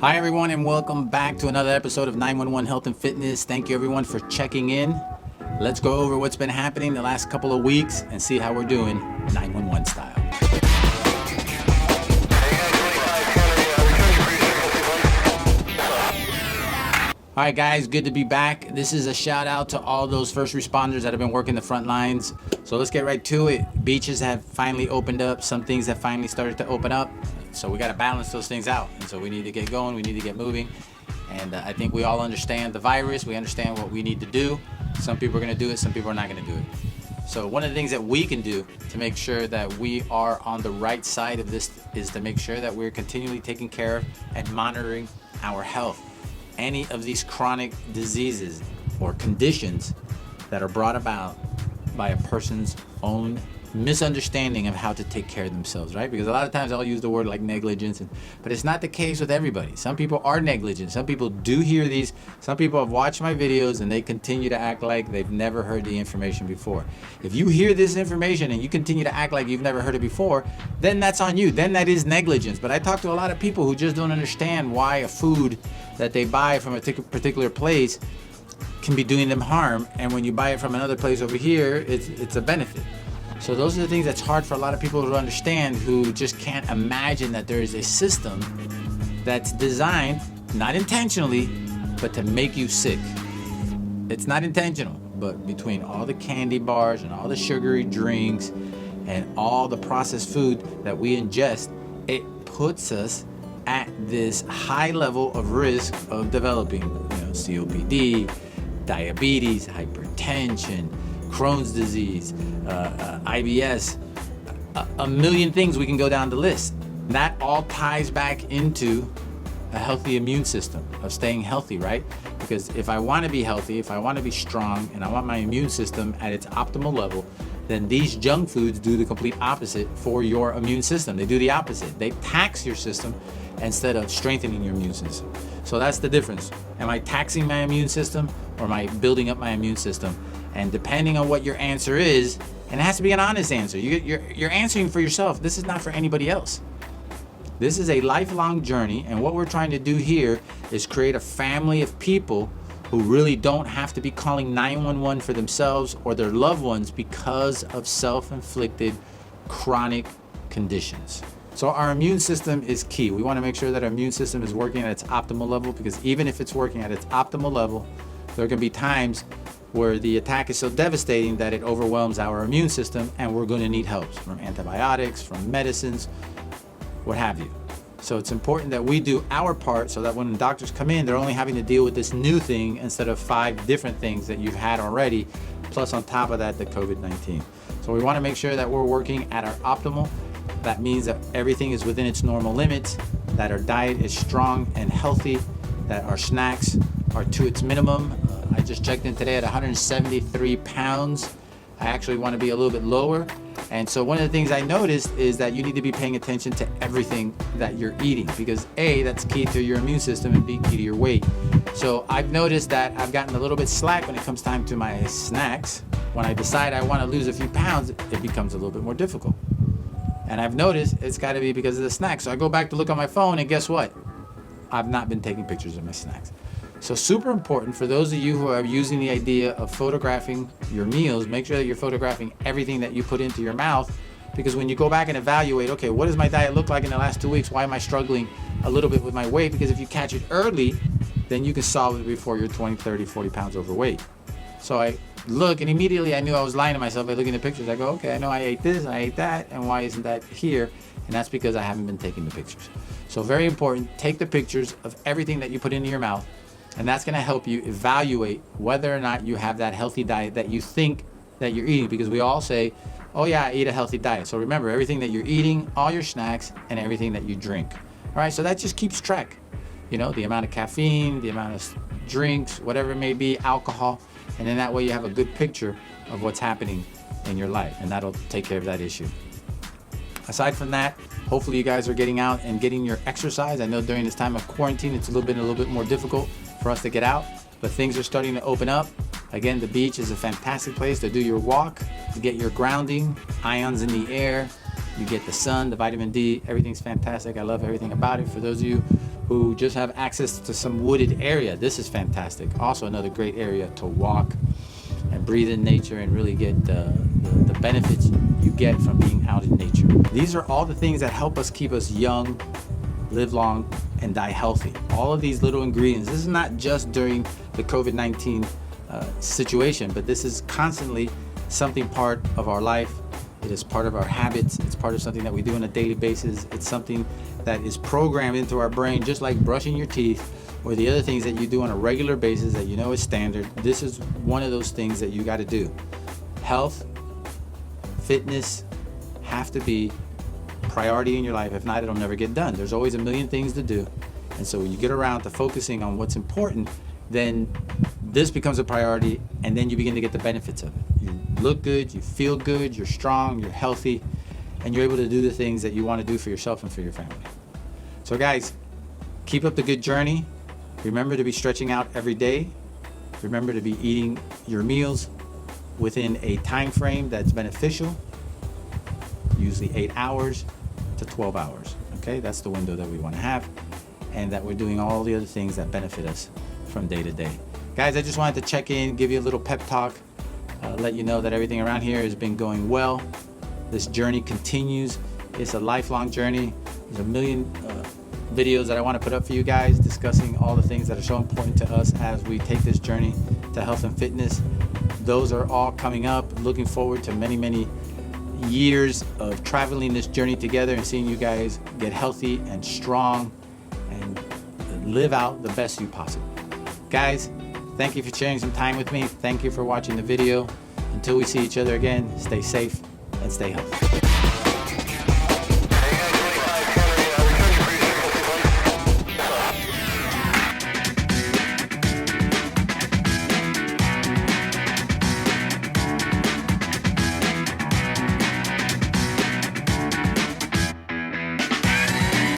Hi everyone, and welcome back to another episode of 911 Health and Fitness. Thank you everyone for checking in. Let's go over what's been happening the last couple of weeks and see how we're doing 911 style. All right guys, good to be back. This is a shout out to all those first responders that have been working the front lines. So let's get right to it. Beaches have finally opened up. Some things have finally started to open up. So we got to balance those things out. And so we need to get going. We need to get moving. And I think we all understand the virus. We understand what we need to do. Some people are going to do it. Some people are not going to do it. So one of the things that we can do to make sure that we are on the right side of this is to make sure that we're continually taking care of and monitoring our health. Any of these chronic diseases or conditions that are brought about by a person's own misunderstanding of how to take care of themselves, right? Because a lot of times I'll use the word like negligence, but it's not the case with everybody. Some people are negligent. Some people do hear these. Some people have watched my videos and they continue to act like they've never heard the information before. If you hear this information and you continue to act like you've never heard it before, then that's on you. Then that is negligence. But I talk to a lot of people who just don't understand why a food that they buy from a particular place can be doing them harm, and when you buy it from another place over here, it's a benefit. So those are the things that's hard for a lot of people to understand, who just can't imagine that there is a system that's designed, not intentionally, but to make you sick. It's not intentional, but between all the candy bars and all the sugary drinks and all the processed food that we ingest, it puts us at this high level of risk of developing, COPD, diabetes, hypertension, Crohn's disease, IBS, a million things we can go down the list. That all ties back into a healthy immune system, of staying healthy, right? Because if I want to be healthy, if I want to be strong, and I want my immune system at its optimal level, then these junk foods do the complete opposite for your immune system. They do the opposite. They tax your system instead of strengthening your immune system. So that's the difference. Am I taxing my immune system, or am I building up my immune system? And depending on what your answer is, and it has to be an honest answer, you're answering for yourself. This is not for anybody else. This is a lifelong journey, and what we're trying to do here is create a family of people who really don't have to be calling 911 for themselves or their loved ones because of self-inflicted chronic conditions. So our immune system is key. We want to make sure that our immune system is working at its optimal level, because even if it's working at its optimal level, there can be times where the attack is so devastating that it overwhelms our immune system, and we're going to need help from antibiotics, from medicines, what have you. So it's important that we do our part so that when the doctors come in, they're only having to deal with this new thing instead of 5 different things that you've had already, plus on top of that, the COVID-19. So we want to make sure that we're working at our optimal. That means that everything is within its normal limits, that our diet is strong and healthy, that our snacks are to its minimum. I just checked in today at 173 pounds. I actually want to be a little bit lower. And so one of the things I noticed is that you need to be paying attention to everything that you're eating, because A, that's key to your immune system, and B, key to your weight. So I've noticed that I've gotten a little bit slack when it comes time to my snacks. When I decide I want to lose a few pounds, it becomes a little bit more difficult. And I've noticed it's got to be because of the snacks. So I go back to look on my phone, and guess what? I've not been taking pictures of my snacks. So super important for those of you who are using the idea of photographing your meals, make sure that you're photographing everything that you put into your mouth, because when you go back and evaluate, okay, what does my diet look like in the last 2 weeks? Why am I struggling a little bit with my weight? Because if you catch it early, then you can solve it before you're 20, 30, 40 pounds overweight. So I look, and immediately I knew I was lying to myself by looking at the pictures. I go, okay, I know I ate this, I ate that, and why isn't that here? And that's because I haven't been taking the pictures. So very important, take the pictures of everything that you put into your mouth, and that's going to help you evaluate whether or not you have that healthy diet that you think that you're eating. Because we all say, oh yeah, I eat a healthy diet. So remember, everything that you're eating, all your snacks, and everything that you drink. All right, so that just keeps track. The amount of caffeine, the amount of drinks, whatever it may be, alcohol. And then that way you have a good picture of what's happening in your life, and that'll take care of that issue. Aside from that, hopefully you guys are getting out and getting your exercise. I know during this time of quarantine, it's a little bit more difficult for us to get out, but things are starting to open up. Again, the beach is a fantastic place to do your walk, to get your grounding, ions in the air, you get the sun, the vitamin D, everything's fantastic. I love everything about it. For those of you who who just have access to some wooded area, this is fantastic. Also another great area to walk and breathe in nature and really get the benefits you get from being out in nature. These are all the things that help us keep us young, live long, and die healthy. All of these little ingredients. This is not just during the COVID-19 situation, but this is constantly something part of our life. It is part of our habits. It's part of something that we do on a daily basis. It's something that is programmed into our brain, just like brushing your teeth or the other things that you do on a regular basis that you know is standard. This is one of those things that you got to do. Health, fitness have to be priority in your life. If not, it'll never get done. There's always a million things to do. And so when you get around to focusing on what's important, then this becomes a priority, and then you begin to get the benefits of it. You look good, you feel good, you're strong, you're healthy, and you're able to do the things that you want to do for yourself and for your family. So guys, keep up the good journey. Remember to be stretching out every day. Remember to be eating your meals within a time frame that's beneficial, usually 8 hours to 12 hours. Okay, that's the window that we want to have, and that we're doing all the other things that benefit us from day to day. Guys, I just wanted to check in, give you a little pep talk, let you know that everything around here has been going well. This journey continues. It's a lifelong journey. There's a million videos that I want to put up for you guys discussing all the things that are so important to us as we take this journey to health and fitness. Those are all coming up. Looking forward to many, many years of traveling this journey together and seeing you guys get healthy and strong and live out the best you possible. Guys, thank you for sharing some time with me. Thank you for watching the video. Until we see each other again, stay safe and stay healthy.